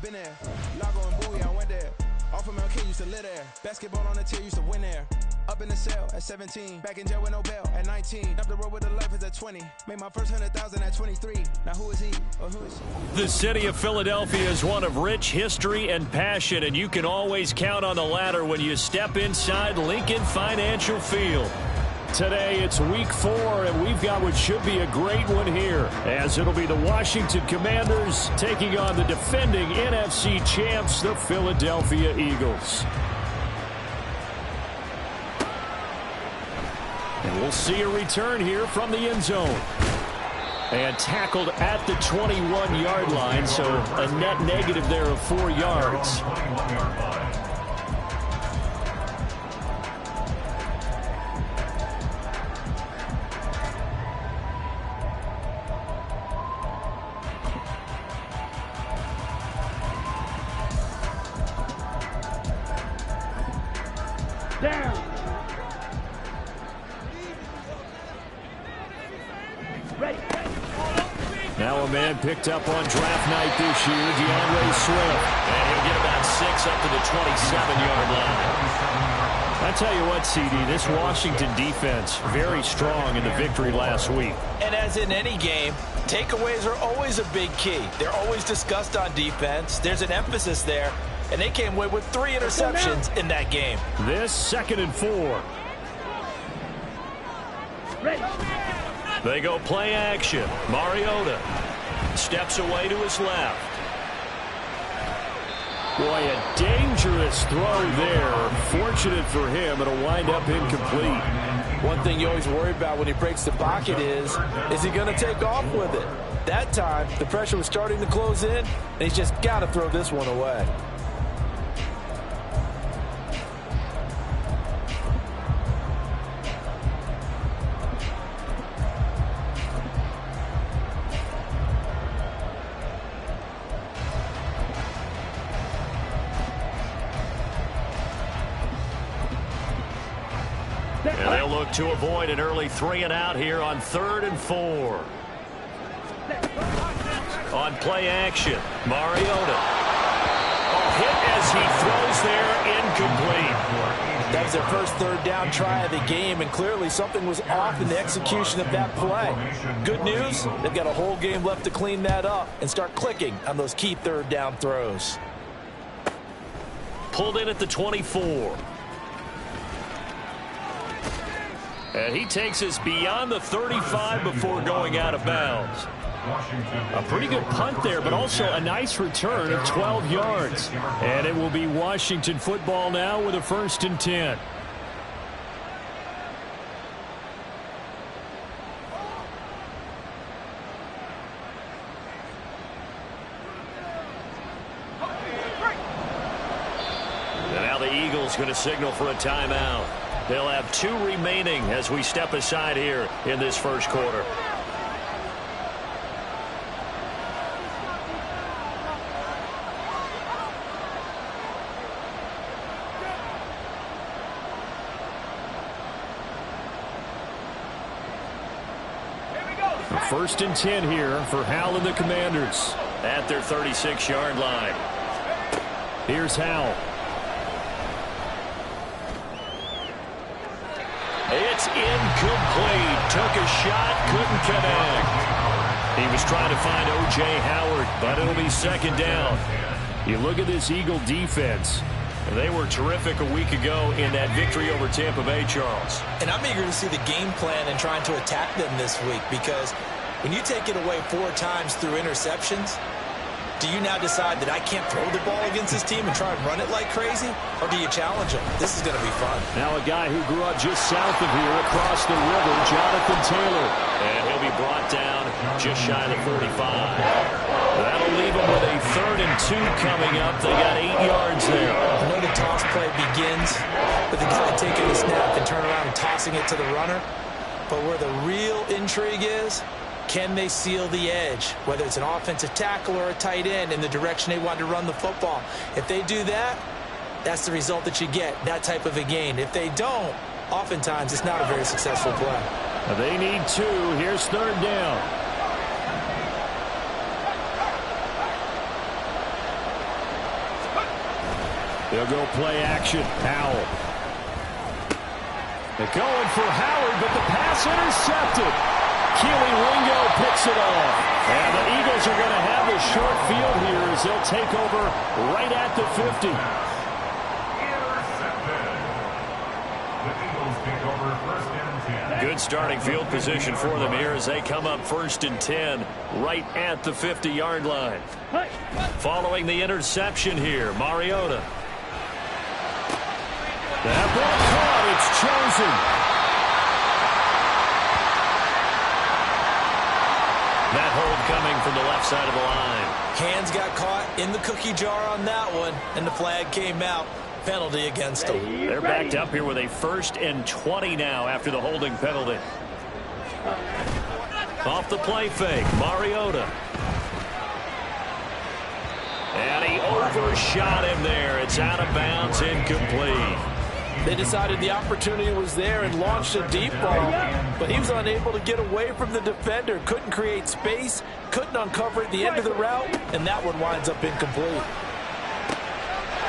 I've been there. Lago and Bowie, I went there. Off of MLK, used to live there. Basketball on the tier, used to win there. Up in the cell at 17. Back in jail with no bail at 19. Up the road with the life is at 20. Made my first 100,000 at 23. Now who is he or who is she? The city of Philadelphia is one of rich history and passion, and you can always count on the latter when you step inside Lincoln Financial Field. Today, it's week 4, and we've got what should be a great one here, as it'll be the Washington Commanders taking on the defending NFC champs, the Philadelphia Eagles. And we'll see a return here from the end zone. And tackled at the 21-yard line, so a net negative there of 4 yards. Now a man picked up on draft night this year, DeAndre Swift. And he'll get about 6 up to the 27-yard line. I tell you what, CD, this Washington defense, very strong in the victory last week. And as in any game, takeaways are always a big key. They're always discussed on defense. There's an emphasis there. And they came away with 3 interceptions in that game. This 2nd and 4. Ready. They go play action. Mariota steps away to his left. Boy, a dangerous throw there. Fortunate for him, it'll wind up incomplete. One thing you always worry about when he breaks the pocket is he going to take off with it? That time, the pressure was starting to close in, and he's just got to throw this one away. And they'll look to avoid an early 3 and out here on 3rd and 4. On play action, Mariota. Hit as he throws there, incomplete. That was their first 3rd down try of the game, and clearly something was off in the execution of that play. Good news, they've got a whole game left to clean that up and start clicking on those key 3rd down throws. Pulled in at the 24. And he takes us beyond the 35 before going out of bounds. A pretty good punt there, but also a nice return of 12 yards. And it will be Washington football now with a 1st and 10. And now the Eagles going to signal for a timeout. They'll have 2 remaining as we step aside here in this first quarter. A 1st and 10 here for Howell and the Commanders. At their 36-yard line. Here's Howell. It's incomplete. Took a shot, couldn't connect. He was trying to find O.J. Howard, but it'll be 2nd down. You look at this Eagle defense. They were terrific a week ago in that victory over Tampa Bay, Charles. And I'm eager to see the game plan and trying to attack them this week, because when you take it away 4 times through interceptions, do you now decide that I can't throw the ball against this team and try and run it like crazy? Or do you challenge them? This is going to be fun. Now a guy who grew up just south of here across the river, Jonathan Taylor. And he'll be brought down just shy of the 45. That'll leave him with a 3rd and 2 coming up. They got 8 yards there. I know the toss play begins with the guy taking the snap and turn around and tossing it to the runner. But where the real intrigue is, can they seal the edge, whether it's an offensive tackle or a tight end, in the direction they want to run the football? If they do that, that's the result that you get, that type of a gain. If they don't, oftentimes it's not a very successful play. They need 2. Here's 3rd down. They'll go play action. Howell. They're going for Howard, but the pass intercepted. Keely Ringo picks it off. And the Eagles are going to have a short field here as they'll take over right at the 50. Good starting field position for them here as they come up 1st and 10 right at the 50-yard line. Following the interception here, Mariota. That ball caught. It's chosen. That hold coming from the left side of the line. Hands got caught in the cookie jar on that one, and the flag came out. Penalty against them. They're backed up here with a 1st and 20 now after the holding penalty. Off the play fake, Mariota. And he overshot him there. It's out of bounds, incomplete. They decided the opportunity was there and launched a deep ball, but he was unable to get away from the defender, couldn't create space, couldn't uncover at the end of the route, and that one winds up incomplete.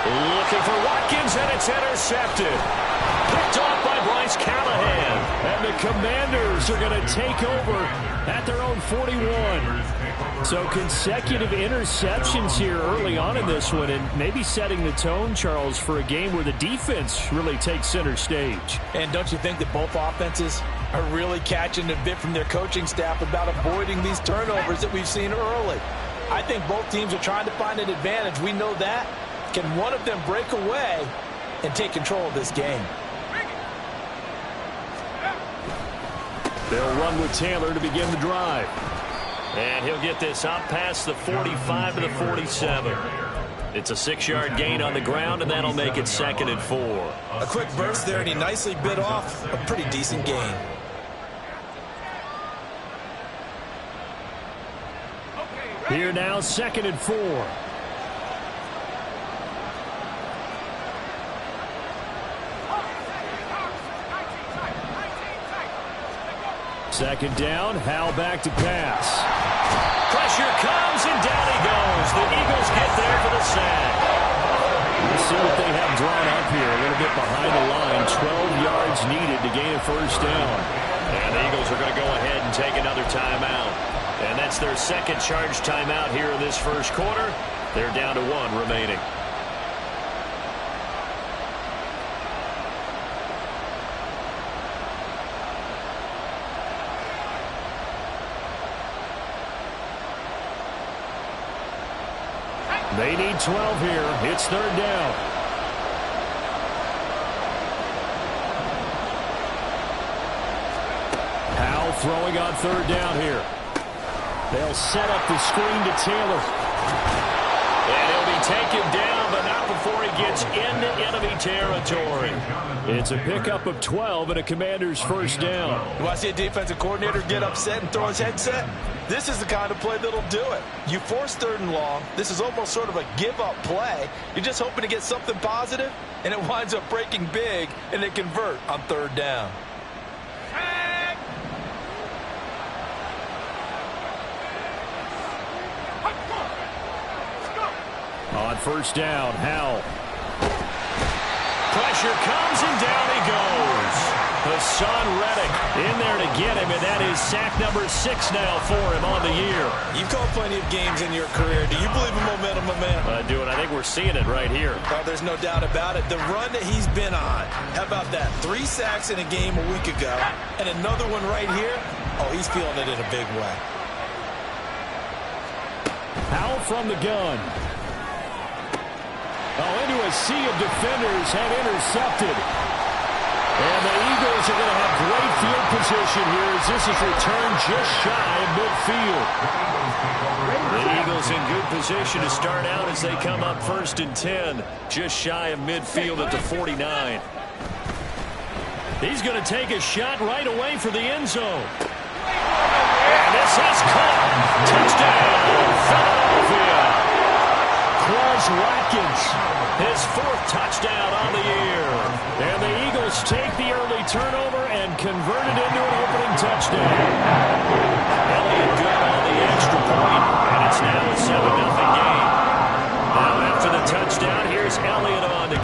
Looking for Watkins, and it's intercepted. Picked off by Bryce Callahan. And the Commanders are going to take over at their own 41. So consecutive interceptions here early on in this one, and maybe setting the tone, Charles, for a game where the defense really takes center stage. And don't you think that both offenses are really catching a bit from their coaching staff about avoiding these turnovers that we've seen early? I think both teams are trying to find an advantage. We know that. Can one of them break away and take control of this game? They'll run with Taylor to begin the drive. And he'll get this up past the 45 to the 47. It's a 6-yard gain on the ground, and that'll make it 2nd and 4. A quick burst there, and he nicely bit off a pretty decent gain. Here now, 2nd and 4. Second down, Howell back to pass. Pressure comes, and down he goes. The Eagles get there for the sack. Let's see what they have drawn up here. A little bit behind the line. 12 yards needed to gain a 1st down. And the Eagles are going to go ahead and take another timeout. And that's their 2nd charge timeout here in this 1st quarter. They're down to 1 remaining. They need 12 here. It's 3rd down. Howell throwing on 3rd down here. They'll set up the screen to Taylor. And he'll be taken down, but not before he gets into enemy territory. It's a pickup of 12 and a Commander's 1st down. You want to see a defensive coordinator get upset and throw his headset? This is the kind of play that'll do it. You force 3rd and long. This is almost sort of a give-up play. You're just hoping to get something positive, and it winds up breaking big, and they convert on 3rd down. On 1st down, Howell. Pressure comes, and down he goes. Hassan Reddick in there to get him, and that is sack number 6 now for him on the year. You've called plenty of games in your career. Do you believe in momentum, my man? I do, and I think we're seeing it right here. Oh, there's no doubt about it. The run that he's been on, how about that? 3 sacks in a game a week ago, and another one right here. Oh, he's feeling it in a big way. Howell from the gun. Oh, into a sea of defenders and intercepted. And the Eagles are going to have great field position here as this is returned just shy of midfield. The Eagles in good position to start out as they come up 1st and 10, just shy of midfield at the 49. He's going to take a shot right away for the end zone. And this is caught. Touchdown, Philadelphia. Quez Watkins, his 4th touchdown on the year. And the Eagles take the early turnover and convert it into an opening touchdown. Elliott good on the extra point, and it's now a 7-0 game. Now after the touchdown, here's Elliott on to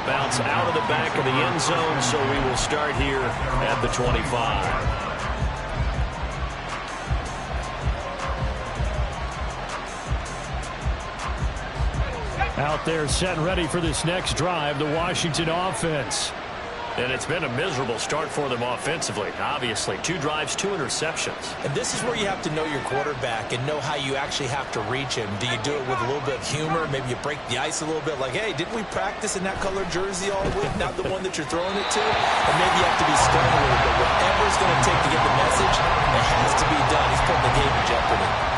it'll bounce out of the back of the end zone, so we will start here at the 25. Out there set and ready for this next drive, the Washington offense. And it's been a miserable start for them offensively. Obviously, 2 drives, 2 interceptions. And this is where you have to know your quarterback and know how you actually have to reach him. Do you do it with a little bit of humor? Maybe you break the ice a little bit like, hey, didn't we practice in that colored jersey all week? Not the one that you're throwing it to? And maybe you have to be stern a little bit. Whatever it's going to take to get the message, it has to be done. He's putting the game in jeopardy.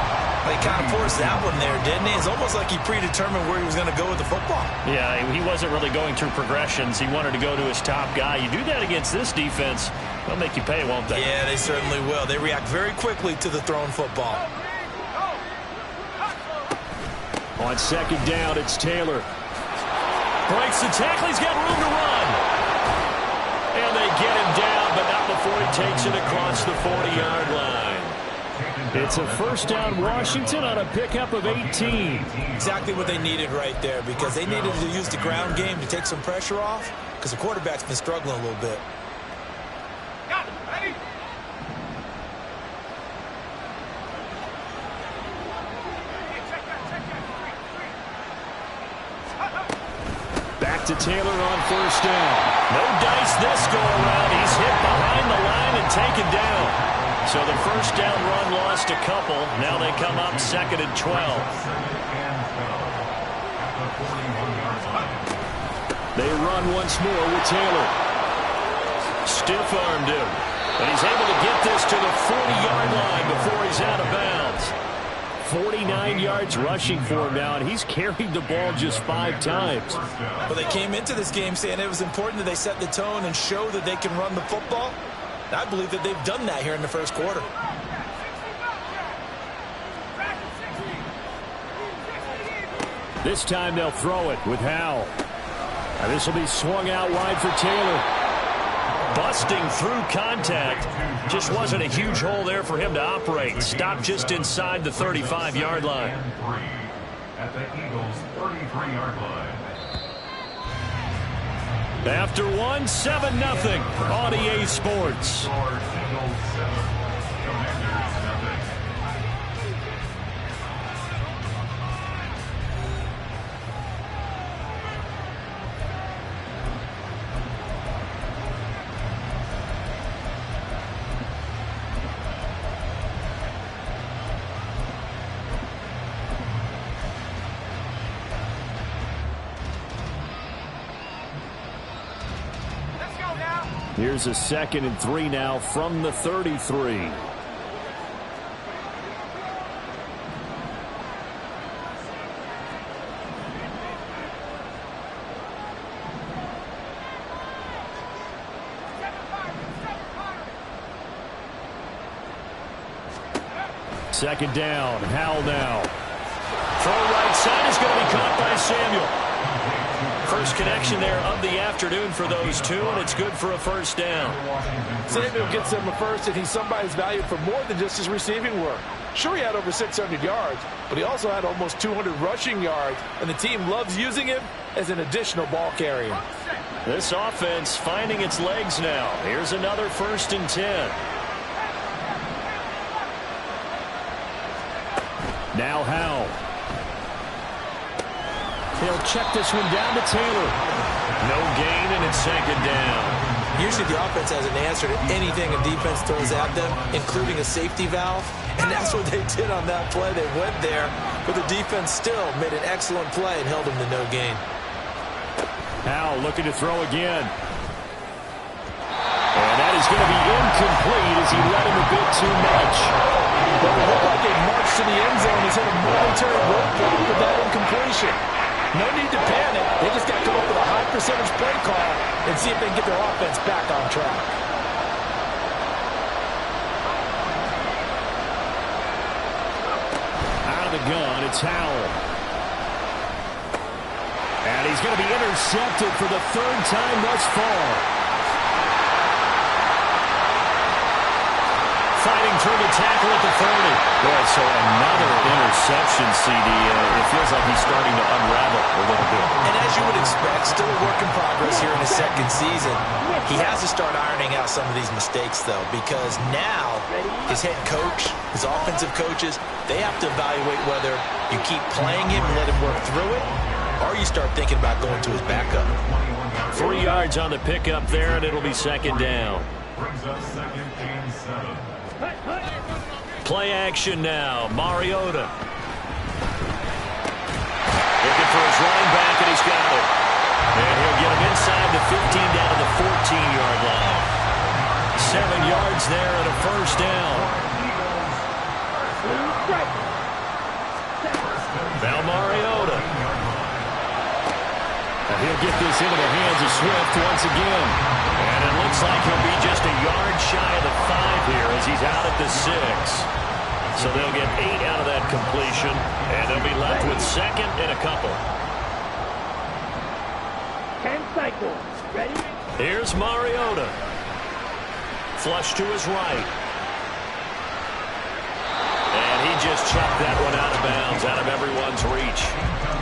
He kind of forced that one there, didn't he? It's almost like he predetermined where he was going to go with the football. Yeah, he wasn't really going through progressions. He wanted to go to his top guy. You do that against this defense, they'll make you pay, won't they? Yeah, they certainly will. They react very quickly to the thrown football. On second down, it's Taylor. Breaks the tackle. He's got room to run. And they get him down, but not before he takes it across the 40-yard line. It's a first down, Washington, on a pickup of 18. Exactly what they needed right there, because they needed to use the ground game to take some pressure off, because the quarterback's been struggling a little bit. Back to Taylor on first down. No dice this go around. He's hit behind the line and taken down. So the first down run lost a couple. Now they come up 2nd and 12. They run once more with Taylor. Stiff-armed him. And he's able to get this to the 40-yard line before he's out of bounds. 49 yards rushing for him now, and he's carried the ball just 5 times. Well, they came into this game saying it was important that they set the tone and show that they can run the football. I believe that they've done that here in the first quarter. This time they'll throw it with Howell. And this will be swung out wide for Taylor. Busting through contact. Just wasn't a huge hole there for him to operate. Stopped just inside the 35-yard line. At the Eagles' 33-yard line. After 1, 7-0 on EA Sports. Here's a 2nd and 3 now from the 33. Second down, Howell now. Throw right side is going to be caught by Samuel. First connection there of the afternoon for those two, and it's good for a first down. Samuel gets him a first, and he's somebody's valued for more than just his receiving work. Sure, he had over 600 yards, but he also had almost 200 rushing yards, and the team loves using him as an additional ball carrier. This offense finding its legs now. Here's another 1st and 10. Now Howell. They'll check this one down to Taylor. No gain, and it's 2nd down. Usually the offense has an answer to anything a defense throws at them, including a safety valve. And that's what they did on that play. They went there, but the defense still made an excellent play and held them to no gain. Howell looking to throw again. And that is going to be incomplete as he led him a bit too much. But it looked like a march to the end zone has hit a momentary roadblock with that incompletion. No need to panic. They just got to come up with a high percentage play call and see if they can get their offense back on track. Out of the gun, it's Howell. And he's going to be intercepted for the 3rd time thus far. Fighting through the tackle at the 30. Boy, So another interception, CD. It feels like he's starting to unravel a little bit. And as you would expect, still a work in progress here in his second season. He has to start ironing out some of these mistakes, though, because now his head coach, his offensive coaches, they have to evaluate whether you keep playing him and let him work through it, or you start thinking about going to his backup. 3 yards on the pickup there, and it'll be second down. Brings us 2nd and 7. Play action now. Mariota. Looking for his running back, and he's got it. And he'll get him inside the 15 down to the 14-yard line. 7 yards there and a first down. Now Mariota. And he'll get this into the hands of Swift once again. And it looks like he'll be just a yard shy of the 5 here as he's out at the 6. So they'll get 8 out of that completion, and they'll be left with second and a couple. 10 cycles. Ready? Here's Mariota. Flush to his right. And he just chucked that one out of bounds, out of everyone's reach.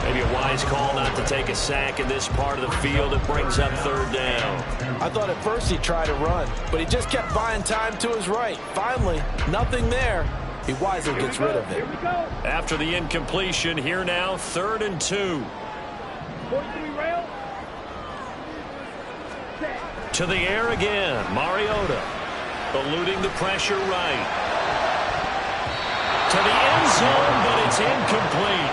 Maybe a wise call not to take a sack in this part of the field. It brings up third down. I thought at first he tried to run, but he just kept buying time to his right. Finally, nothing there. He wisely gets rid of it. After the incompletion, here now, 3rd and 2. To the air again, Mariota. Eluding the pressure right. To the end zone, but it's incomplete.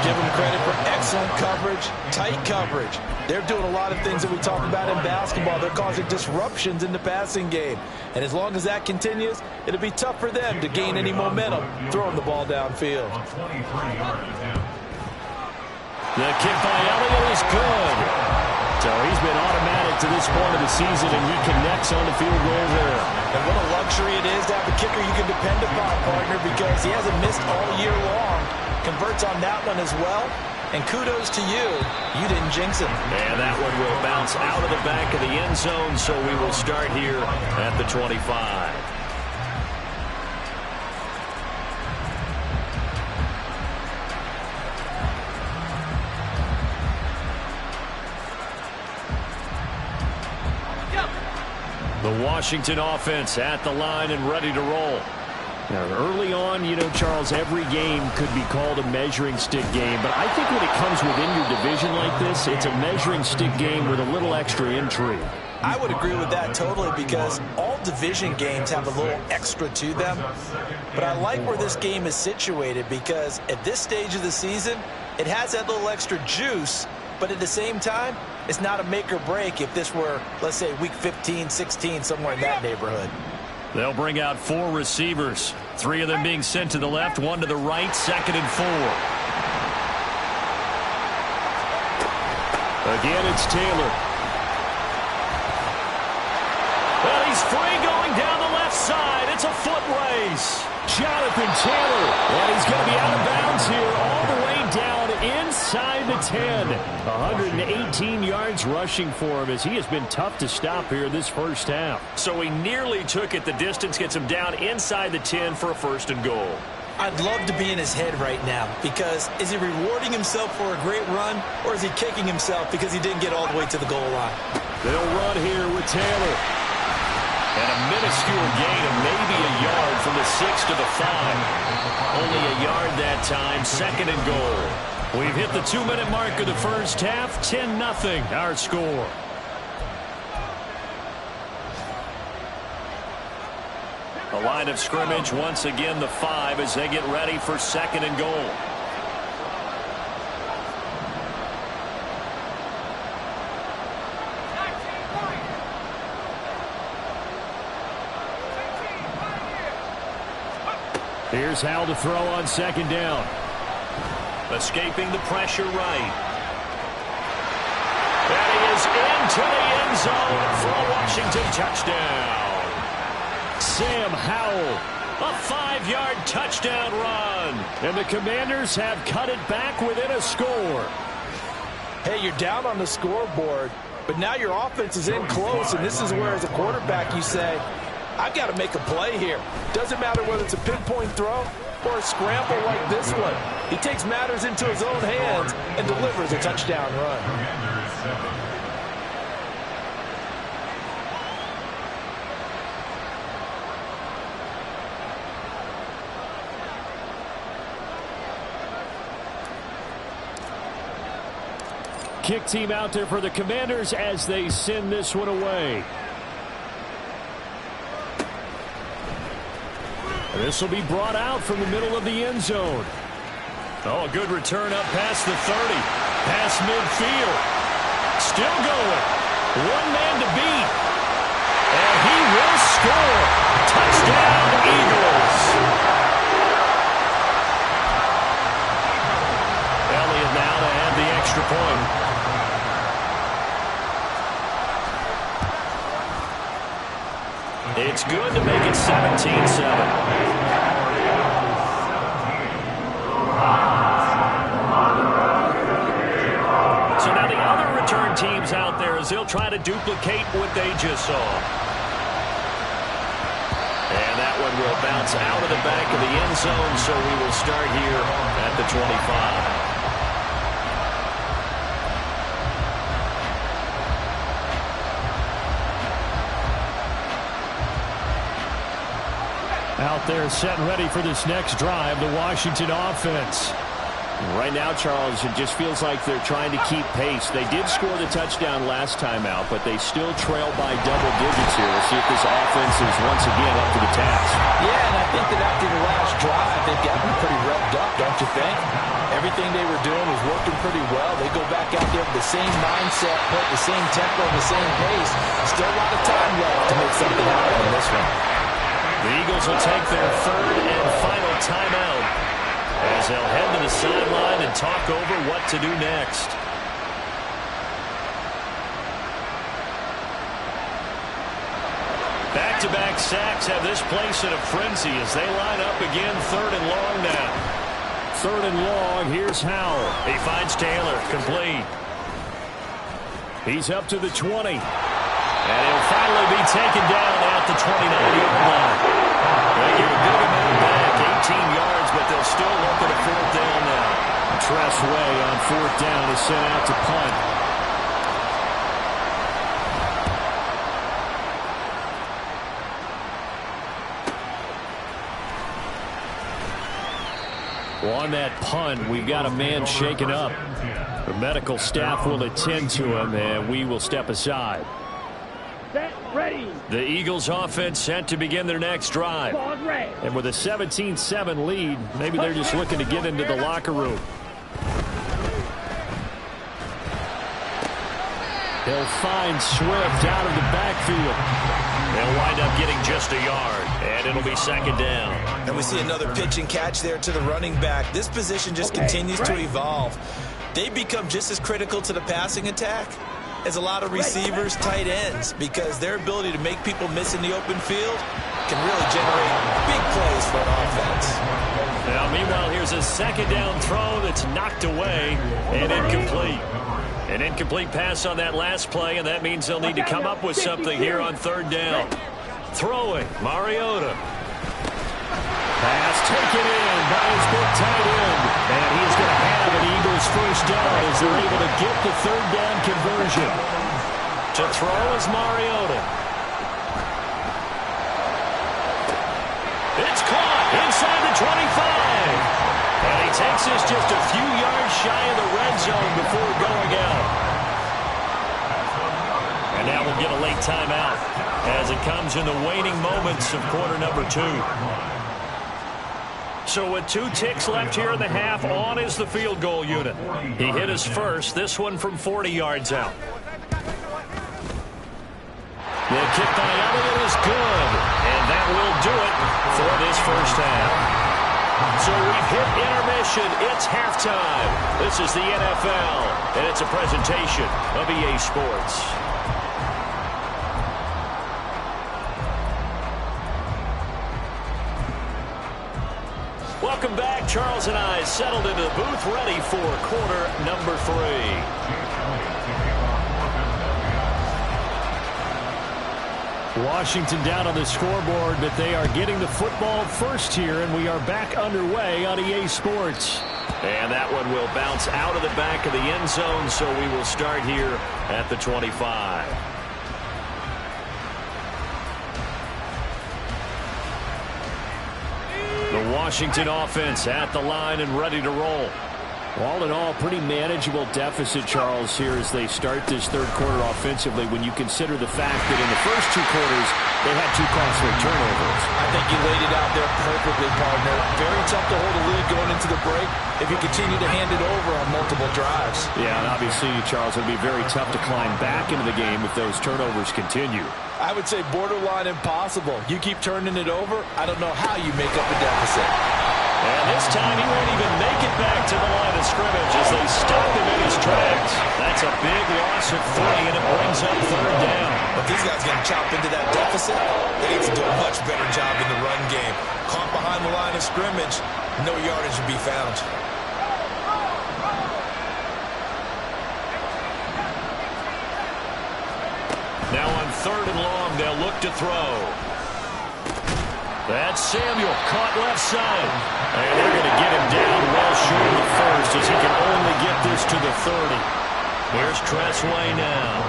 Give them credit for excellent coverage, tight coverage. They're doing a lot of things that we talk about in basketball. They're causing disruptions in the passing game. And as long as that continues, it'll be tough for them to gain any momentum throwing the ball downfield. The kick by Elliott is good. So he's been automatic to this point of the season, and he connects on the field goal there. And what a luxury it is to have a kicker you can depend upon, partner, because he hasn't missed all year long. Converts on that one as well. And kudos to you. You didn't jinx him. And that one will bounce out of the back of the end zone, so we will start here at the 25. The Washington offense at the line and ready to roll. Now, early on, you know, Charles, every game could be called a measuring stick game. But I think when it comes within your division like this, it's a measuring stick game with a little extra intrigue. I would agree with that totally because all division games have a little extra to them. But I like where this game is situated because at this stage of the season, it has that little extra juice. But at the same time, it's not a make or break if this were, let's say, week 15, 16, somewhere in that neighborhood. They'll bring out 4 receivers. 3 of them being sent to the left, 1 to the right, 2nd and 4. Again, it's Taylor. Well, he's free going down the left side. It's a foot race. Jonathan Taylor. And he's going to be out of bounds here all the way down inside the 10. 118 yards rushing for him as he has been tough to stop here this first half. So he nearly took it the distance, gets him down inside the 10 for a 1st and goal. I'd love to be in his head right now because is he rewarding himself for a great run or is he kicking himself because he didn't get all the way to the goal line? They'll run here with Taylor. And a minuscule gain of maybe a yard from the 6 to the 5. Only a yard that time, 2nd and goal. We've hit the 2-minute mark of the first half, 10-0 our score. The line of scrimmage, once again the 5 as they get ready for 2nd and goal. Here's Hal to throw on 2nd down. Escaping the pressure right. And he is into the end zone for a Washington touchdown. Sam Howell, a 5-yard touchdown run. And the Commanders have cut it back within a score. Hey, you're down on the scoreboard, but now your offense is in close, and this is where, as a quarterback, you say, I've got to make a play here. Doesn't matter whether it's a pinpoint throw or a scramble like this one. He takes matters into his own hands and delivers a touchdown run. Kick team out there for the Commanders as they send this one away. This will be brought out from the middle of the end zone. Oh, a good return up past the 30. Past midfield. Still going. One man to beat. And he will score. Touchdown, Eagles. Elliott now to add the extra point. It's good to make it 17-7. So now the other return teams out there as they'll try to duplicate what they just saw. And that one will bounce out of the back of the end zone, so we will start here at the 25. Out there set and ready for this next drive, the Washington offense. Right now, Charles, it just feels like they're trying to keep pace. They did score the touchdown last time out, but they still trail by double digits here. We'll see if this offense is once again up to the task. Yeah, and I think that after the last drive, they've gotten pretty revved up, don't you think? Everything they were doing was working pretty well. They go back out there with the same mindset, put the same tempo, the same pace. Still a lot of time left to make something happen in this one. The Eagles will take their third and final timeout as they'll head to the sideline and talk over what to do next. Back-to-back sacks have this place in a frenzy as they line up again, third and long now. Third and long, here's Howell. He finds Taylor, complete. He's up to the 20. And he'll finally be taken down at the 29-yard line. They get a big amount back, 18 yards, but they'll still look at a fourth down now. Tress Way on fourth down is sent out to punt. Well, on that punt, we've got a man shaken up. The medical staff will attend to him, and we will step aside. Ready. The Eagles offense set to begin their next drive. And with a 17-7 lead, maybe they're just looking to get into the locker room. They'll find Swift out of the backfield. They'll wind up getting just a yard, and it'll be second down. And we see another pitch and catch there to the running back. This position just continues to evolve. They become just as critical to the passing attack as a lot of receivers, tight ends, because their ability to make people miss in the open field can really generate big plays for an offense. Now, meanwhile, here's a second down throw that's knocked away and incomplete. An incomplete pass on that last play, and that means they'll need to come up with something here on third down. Throwing, Mariota. Pass taken in by his big tight end. And he's going to have an Eagles first down as they're able to get the third down conversion. To throw is Mariota. It's caught inside the 25. And he takes this just a few yards shy of the red zone before going out. And now we'll get a late timeout as it comes in the waning moments of quarter number 2. So with 2 ticks left here in the half, on is the field goal unit. He hit his first, this one from 40 yards out. The kick by Elliott is good, and that will do it for this first half. So we've hit intermission. It's halftime. This is the NFL, and it's a presentation of EA Sports. Welcome back. Charles and I settled into the booth, ready for quarter number 3. Washington down on the scoreboard, but they are getting the football first here, and we are back underway on EA Sports. And that one will bounce out of the back of the end zone, so we will start here at the 25. The Washington offense at the line and ready to roll. All in all, pretty manageable deficit, Charles, here as they start this third quarter offensively when you consider the fact that in the first two quarters they had two costly turnovers. I think you laid it out there perfectly, partner. Very tough to hold a lead going into the break if you continue to hand it over on multiple drives. Yeah, and obviously, Charles, it would be very tough to climb back into the game if those turnovers continue. I would say borderline impossible. You keep turning it over, I don't know how you make up a deficit. And this time he won't even make it back to the line of scrimmage as they stop him in his tracks. That's a big loss of 3, and it brings up third down. But these guys getting chopped into that deficit, they need to do a much better job in the run game. Caught behind the line of scrimmage, no yardage to be found. Now on 3rd and long, they'll look to throw. That's Samuel, caught left side. And they're going to get him down well short of the first as he can only get this to the 30. Here's Tressway now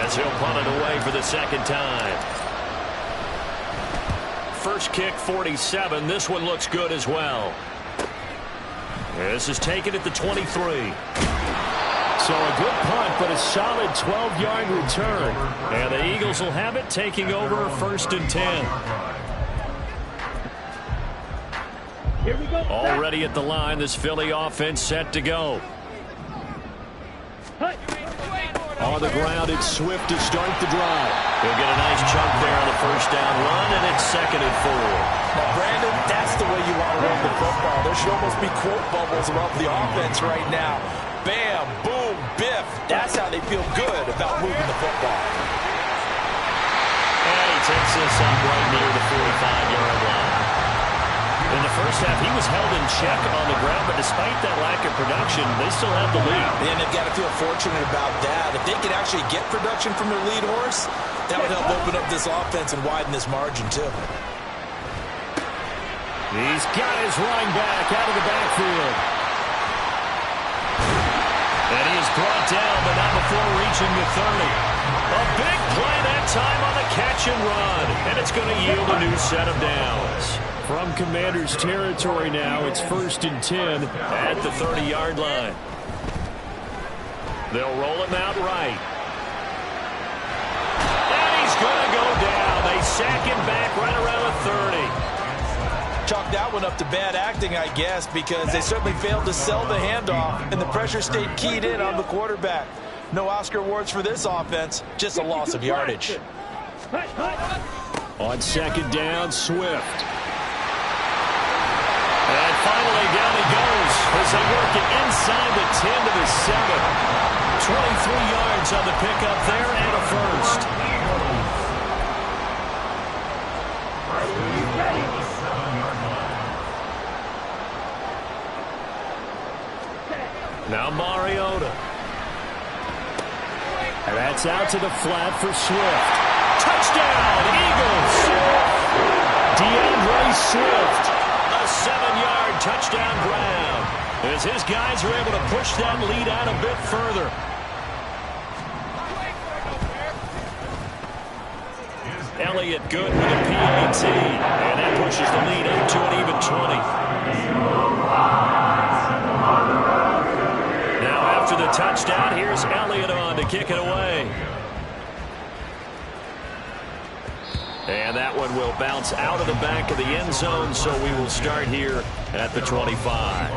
as he'll punt it away for the second time. First kick, 47. This one looks good as well. This is taken at the 23. So a good punt, but a solid 12-yard return. And the Eagles will have it, taking over 1st and 10. Here we go. Already at the line, this Philly offense set to go. On the ground, it's Swift to start the drive. He'll get a nice chunk there on the first down run, and it's 2nd and 4. Now, Brandon, that's the way you want to run the football. There should almost be quote bubbles about the offense right now. Bam, boom, biff. That's how they feel good about moving the football. And he takes this up right near the 45-yard line. In the first half, he was held in check on the ground, but despite that lack of production, they still have the lead. And they've got to feel fortunate about that. If they could actually get production from their lead horse, that would help open up this offense and widen this margin, too. He's got his running back out of the backfield. And he is brought down, but not before reaching the 30. A big play that time on the catch and run, and it's going to yield a new set of downs. From Commander's territory now, it's 1st and 10 at the 30-yard line. They'll roll him out right. And he's going to go down. They sack him back right around the 30. Chalk that one up to bad acting, I guess, because they certainly failed to sell the handoff, and the pressure stayed keyed in on the quarterback. No Oscar awards for this offense, just a loss of yardage. On 2nd down, Swift. And finally, down he goes as they work it inside the 10 to the 7. 23 yards on the pickup there and a first. Now Mariota. And that's out to the flat for Swift. Touchdown, Eagles! DeAndre Swift. A 7-yard touchdown grab as his guys are able to push that lead out a bit further. Elliott good with a PAT, and that pushes the lead up to an even 20. Now after the touchdown, here's Elliott on to kick it away. And that one will bounce out of the back of the end zone, so we will start here at the 25.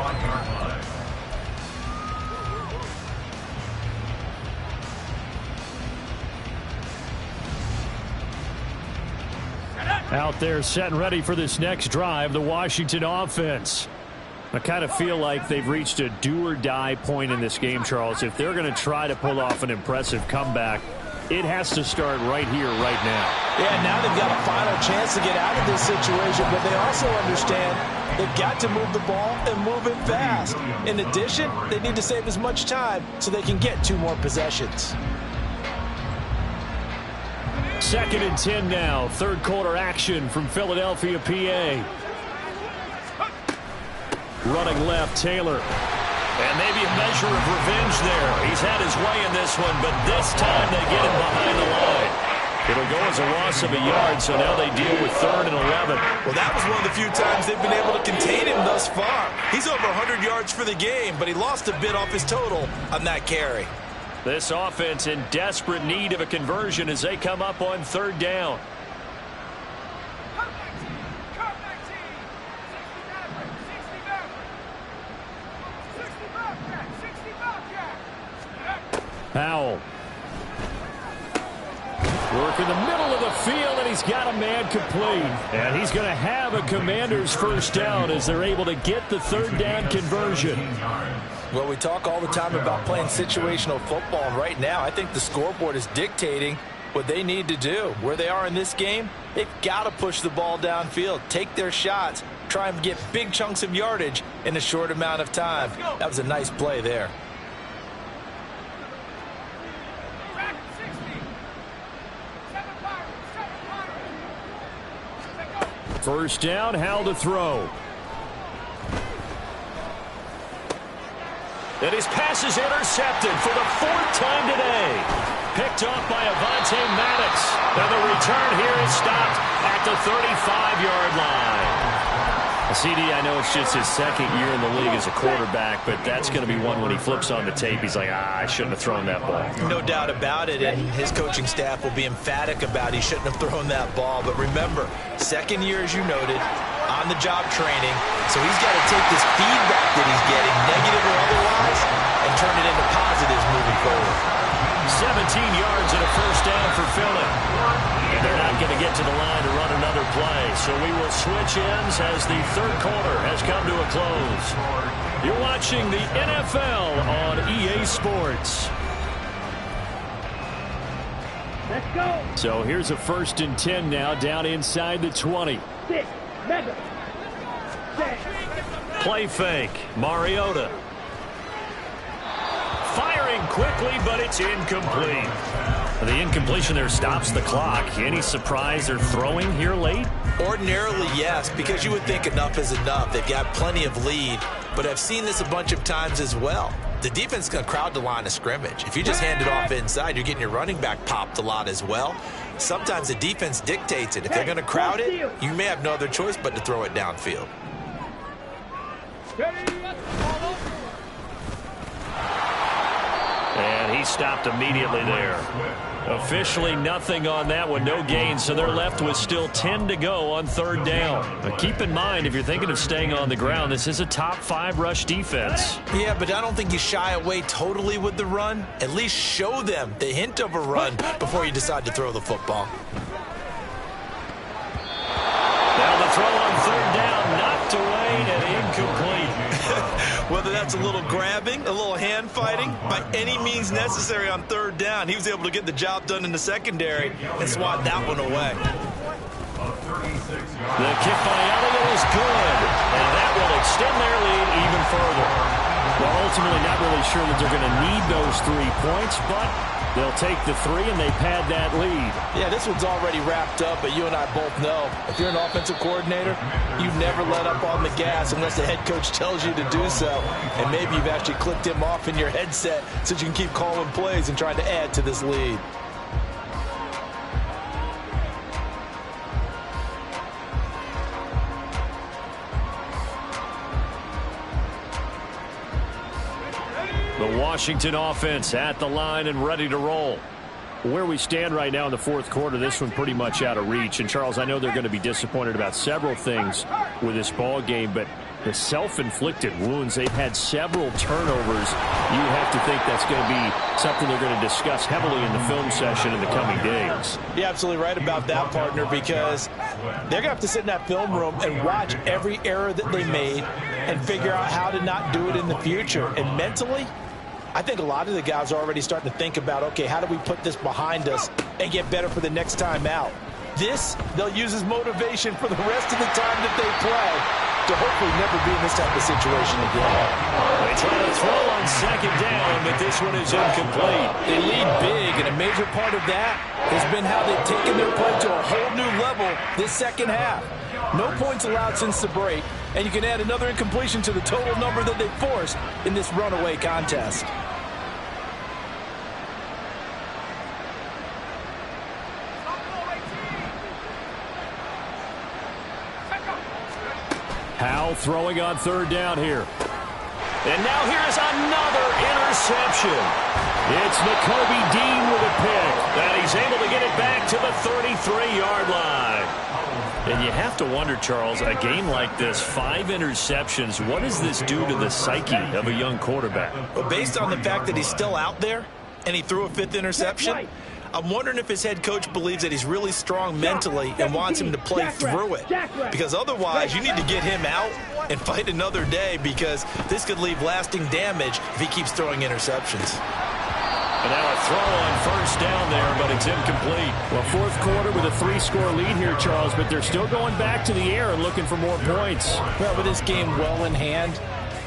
Out there set and ready for this next drive, the Washington offense. I kind of feel like they've reached a do-or-die point in this game, Charles. If they're going to try to pull off an impressive comeback, it has to start right here, right now. Yeah, now they've got a final chance to get out of this situation, but they also understand they've got to move the ball and move it fast. In addition, they need to save as much time so they can get 2 more possessions. 2nd and 10 now. Third quarter action from Philadelphia, PA. Running left, Taylor. And maybe a measure of revenge there. He's had his way in this one, but this time they get him behind the line. It'll go as a loss of a yard, so now they deal with 3rd and 11. Well, that was one of the few times they've been able to contain him thus far. He's over 100 yards for the game, but he lost a bit off his total on that carry. This offense in desperate need of a conversion as they come up on 3rd down. Powell. Work in the middle of the field, and he's got a man complete. And he's going to have a Commanders first down as they're able to get the 3rd down conversion. Well, we talk all the time about playing situational football, and right now I think the scoreboard is dictating what they need to do. Where they are in this game, they've got to push the ball downfield, take their shots, try and get big chunks of yardage in a short amount of time. That was a nice play there. First down, Howell to throw. And his pass is intercepted for the 4th time today. Picked off by Avonte Maddox. And the return here is stopped at the 35-yard line. CD, I know it's just his 2nd year in the league as a quarterback, but that's going to be one when he flips on the tape. He's like, I shouldn't have thrown that ball. No doubt about it, and his coaching staff will be emphatic about he shouldn't have thrown that ball. But remember, 2nd year, as you noted, on-the-job training, so he's got to take this feedback that he's getting, negative or otherwise, and turn it into positives moving forward. 17 yards and a first down for Philly. And they're not going to get to the line to run another play. So we will switch ends as the 3rd quarter has come to a close. You're watching the NFL on EA Sports. Let's go. So here's a 1st and 10 now, down inside the 20. 6, mega. 6. Play fake, Mariota. Firing quickly, but it's incomplete. The incompletion there stops the clock. Any surprise they're throwing here late? Ordinarily, yes, because you would think enough is enough. They've got plenty of lead, but I've seen this a bunch of times as well. The defense is going to crowd the line of scrimmage. If you just hand it off inside, you're getting your running back popped a lot as well. Sometimes the defense dictates it. If they're going to crowd it, you may have no other choice but to throw it downfield. And he stopped immediately there. Officially nothing on that one, no gain, so they're left with still 10 to go on 3rd down. But keep in mind, if you're thinking of staying on the ground, this is a top 5 rush defense. Yeah, but I don't think you shy away totally with the run. At least show them the hint of a run before you decide to throw the football. Now the throw on 3rd down, knocked away and incomplete. Whether that's a little grabbing, a little hand fighting, by any means necessary on 3rd down, he was able to get the job done in the secondary and swat that one away. The kick by Elliott is good, and that will extend their lead even further. Well, ultimately not really sure that they're going to need those 3 points, but they'll take the 3 and they pad that lead. Yeah, this one's already wrapped up, but you and I both know if you're an offensive coordinator, you never let up on the gas unless the head coach tells you to do so. And maybe you've actually clicked him off in your headset so you can keep calling plays and trying to add to this lead. The Washington offense at the line and ready to roll. Where we stand right now in the 4th quarter, this one pretty much out of reach. And, Charles, I know they're going to be disappointed about several things with this ball game, but the self-inflicted wounds, they've had several turnovers. You have to think that's going to be something they're going to discuss heavily in the film session in the coming days. You're absolutely right about that, partner, because they're going to have to sit in that film room and watch every error that they made and figure out how to not do it in the future. And mentally, I think a lot of the guys are already starting to think about, okay, how do we put this behind us and get better for the next time out? This, they'll use as motivation for the rest of the time that they play. to hopefully never be in this type of situation again. They try to throw on second down, but this one is incomplete. They lead big, and a major part of that has been how they've taken their play to a whole new level this second half. No points allowed since the break, and you can add another incompletion to the total number that they forced in this runaway contest. Howell throwing on third down here. And now here's another interception. It's Nakobe Dean with a pick. And he's able to get it back to the 33-yard line. And you have to wonder, Charles, a game like this, 5 interceptions, what does this do to the psyche of a young quarterback? Well, based on the fact that he's still out there and he threw a 5th interception, I'm wondering if his head coach believes that he's really strong mentally and wants him to play through it. Because otherwise, you need to get him out and fight another day, because this could leave lasting damage if he keeps throwing interceptions. And now a throw on first down there, but it's incomplete. Well, fourth quarter with a 3-score lead here, Charles, but they're still going back to the air and looking for more points. Well, with this game well in hand,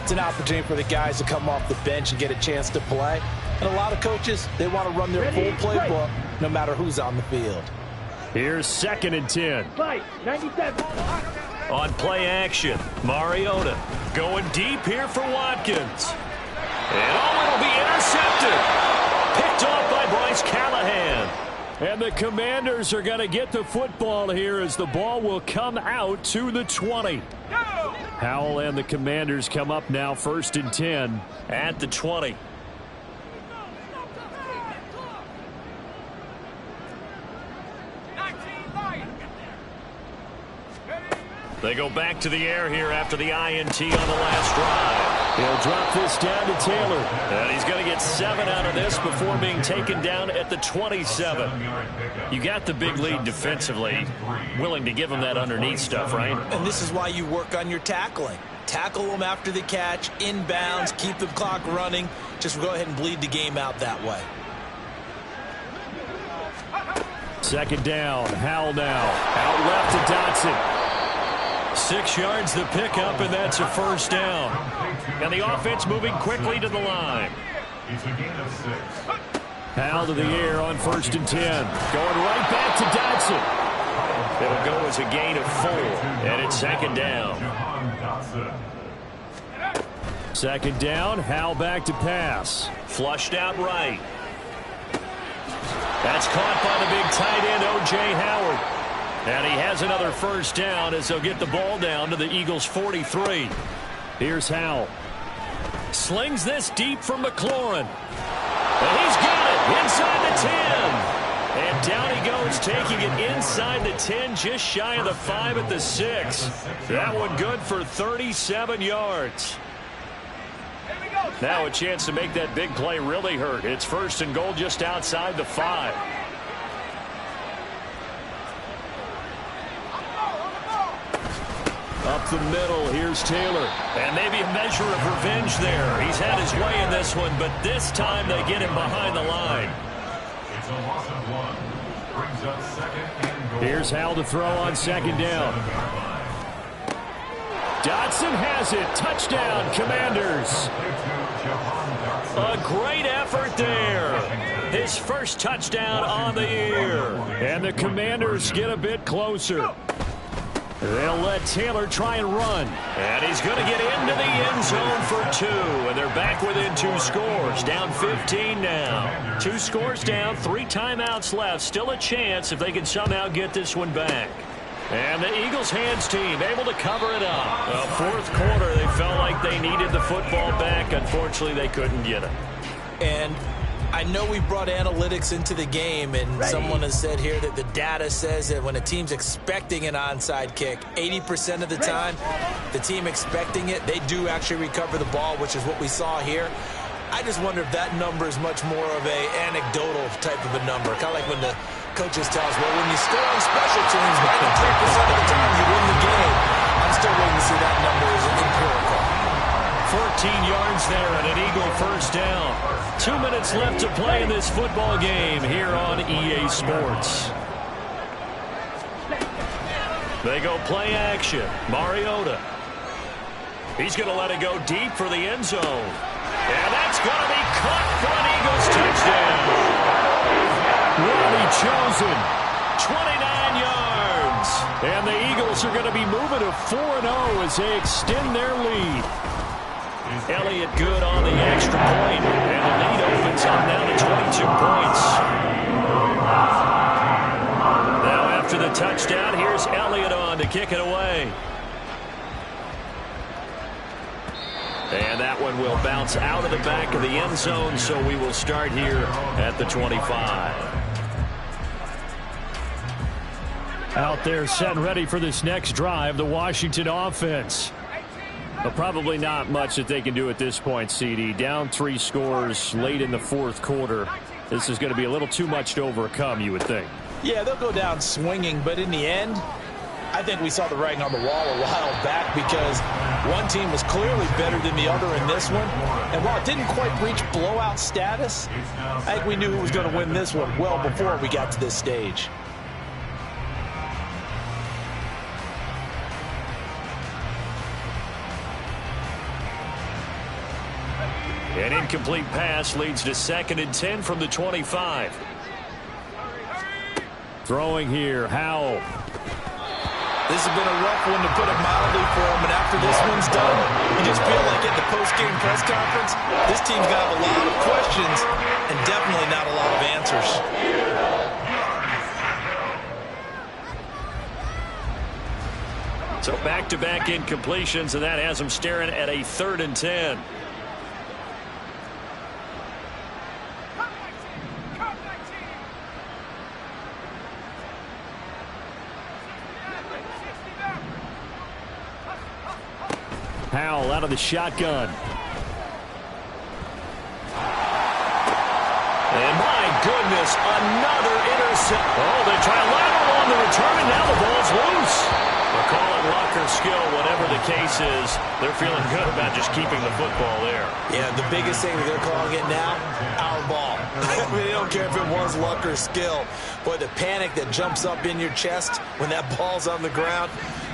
it's an opportunity for the guys to come off the bench and get a chance to play. And a lot of coaches, they want to run their full playbook no matter who's on the field. Here's 2nd and 10. Fight, 97. On play action, Mariota going deep here for Watkins. And it'll be intercepted. Picked off by Bryce Callahan. And the Commanders are going to get the football here as the ball will come out to the 20. Howell and the Commanders come up now 1st and 10 at the 20. They go back to the air here after the INT on the last drive. He'll drop this down to Taylor. And he's going to get 7 out of this before being taken down at the 27. You got the big lead defensively. Willing to give him that underneath stuff, right? And this is why you work on your tackling. Tackle them after the catch, inbounds, keep the clock running. Just go ahead and bleed the game out that way. 2nd down. Howell now. Out left to Dotson. 6 yards the pickup, and that's a first down. And the offense moving quickly to the line. Howell to the air on 1st and 10. Going right back to Dotson. It'll go as a gain of 4, and it's 2nd down. 2nd down. Howell back to pass. Flushed out right. That's caught by the big tight end, O.J. Howard. And he has another first down as they'll get the ball down to the Eagles' 43. Here's Howell. Slings this deep from McLaurin. And he's got it inside the 10. And down he goes, taking it inside the 10, just shy of the 5 at the 6. That one good for 37 yards. Now a chance to make that big play really hurt. It's 1st and goal just outside the 5. Up the middle, here's Taylor. And maybe a measure of revenge there. He's had his way in this one, but this time they get him behind the line. It's a loss of 1. Brings up 2nd and goal. Here's Howell to throw on 2nd down. Dotson has it. Touchdown, Commanders. A great effort there. His first touchdown on the year. And the Commanders get a bit closer. They'll let Taylor try and run. And he's going to get into the end zone for 2. And they're back within 2 scores. Down 15 now. 2 scores down, 3 timeouts left. Still a chance if they can somehow get this one back. And the Eagles hands team able to cover it up. Well, 4th quarter, they felt like they needed the football back. Unfortunately, they couldn't get it. And I know we brought analytics into the game, and someone has said here that the data says that when a team's expecting an onside kick, 80% of the time, the team expecting it, they do actually recover the ball, which is what we saw here. I just wonder if that number is much more of a anecdotal type of a number, kind of like when the coaches tell us, well, when you score on special teams, 93% of the time you win the game. I'm still waiting to see that number as an empirical. 14 yards there and an Eagle first down. 2 minutes left to play in this football game here on EA Sports. They go play action. Mariota He's going to let it go deep for the end zone. And that's going to be caught for an Eagles touchdown. Robbie Chosen, 29 yards. And the Eagles are going to be moving to 4-0 as they extend their lead. Elliott good on the extra point, and the lead opens up now to 22 points. Now after the touchdown, here's Elliott on to kick it away. And that one will bounce out of the back of the end zone, so we will start here at the 25. Out there set and ready for this next drive, the Washington offense. But probably not much that they can do at this point, CD. Down 3 scores late in the fourth quarter. This is going to be a little too much to overcome, you would think. Yeah, they'll go down swinging, but in the end, I think we saw the writing on the wall a while back because one team was clearly better than the other in this one. And while it didn't quite reach blowout status, I think we knew who was going to win this one well before we got to this stage. An incomplete pass leads to 2nd and 10 from the 25. Throwing here, Howell. This has been a rough one to put it mildly for him, and after this one's done, you just feel like at the post-game press conference, this team's going to have a lot of questions and definitely not a lot of answers. So back-to-back incompletions, and that has them staring at a 3rd and 10. Howell out of the shotgun. And my goodness, another intercept. Oh, they try a lateral on the return, and now the ball's loose. They'll call it luck or skill, whatever the case is. They're feeling good about just keeping the football there. Yeah, the biggest thing that they're calling it now, our ball. I mean, they don't care if it was luck or skill. Boy, the panic that jumps up in your chest when that ball's on the ground,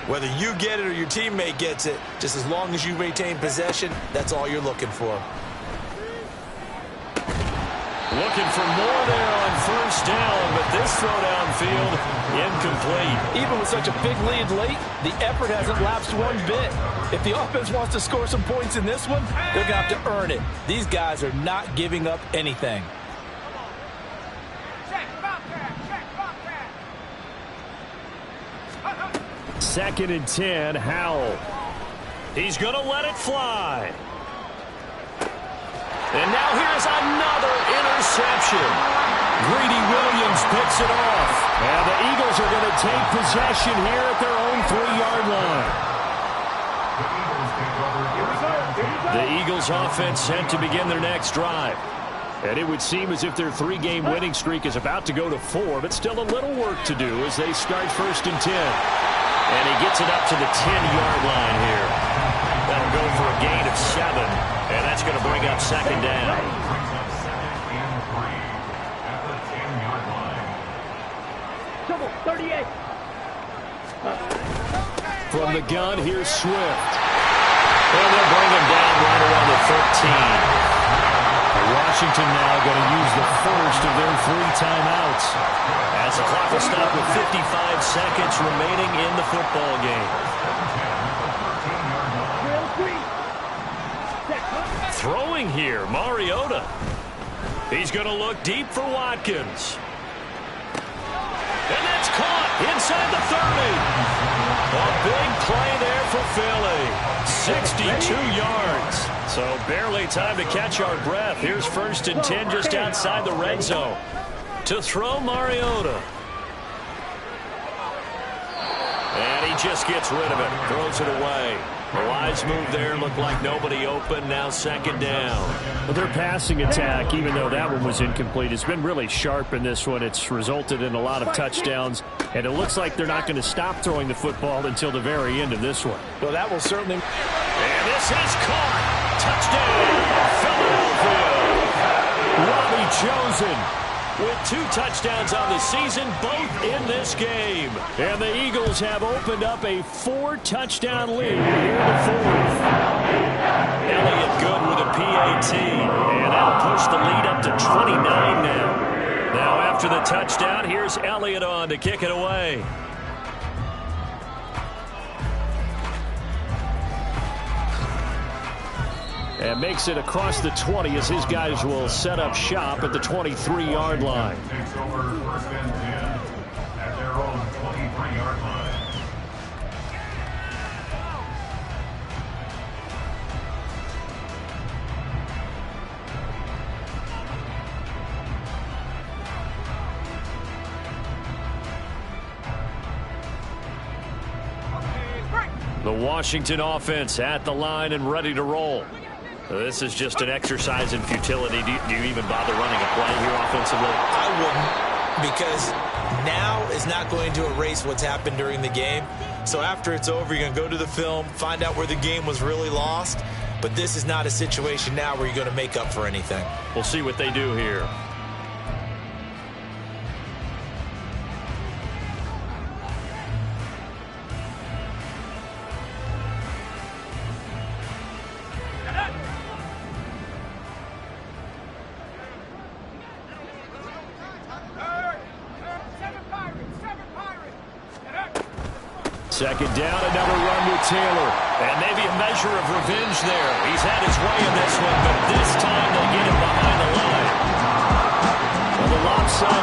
whether you get it or your teammate gets it, just as long as you maintain possession, that's all you're looking for. Looking for more there on 1st down, but this throw downfield, incomplete. Even with such a big lead late, the effort hasn't lapsed one bit. If the offense wants to score some points in this one, they're going to have to earn it. These guys are not giving up anything. 2nd and 10, Howell. He's going to let it fly. And now here's another interception. Greedy Williams picks it off. And the Eagles are going to take possession here at their own 3-yard line. The Eagles offense set to begin their next drive. And it would seem as if their 3-game winning streak is about to go to 4, but still a little work to do as they start 1st and 10. And he gets it up to the 10-yard line here. That'll go for a gain of 7, and that's going to bring up 2nd down. Trouble, 38. From the gun, here's Swift. And they'll bring him down right around the 13. Washington now going to use the first of their 3 timeouts. As the clock will stop with 55 seconds remaining in the football game. Throwing here, Mariota. He's going to look deep for Watkins. And that's caught inside the 30. A big play there for Philly. 62 yards. So barely time to catch our breath. Here's 1st and 10 just outside the red zone. To throw Mariota. And he just gets rid of it. Throws it away. The wise move there. Looked like nobody open. Now 2nd down. Well, their passing attack, even though that one was incomplete, has been really sharp in this one. It's resulted in a lot of touchdowns. And it looks like they're not going to stop throwing the football until the very end of this one. Well, that will certainly... And this is caught. Touchdown, Philadelphia. Robbie Chosen with 2 touchdowns on the season, both in this game. And the Eagles have opened up a 4-touchdown lead here in the 4th. Elliott good with a PAT, and that'll push the lead up to 29 now. Now after the touchdown, here's Elliott on to kick it away. And makes it across the 20 as his guys will set up shop at the 23-yard line. Takes over 1st and 10 at their own 23-yard line. The Washington offense at the line and ready to roll. This is just an exercise in futility. Do you even bother running a play here offensively? I wouldn't, because now is not going to erase what's happened during the game. So after it's over, you're going to go to the film, find out where the game was really lost. But this is not a situation now where you're going to make up for anything. We'll see what they do here. Second down, another run with Taylor. And maybe a measure of revenge there. He's had his way in this one, but this time they'll get him behind the line. Well, the lopsided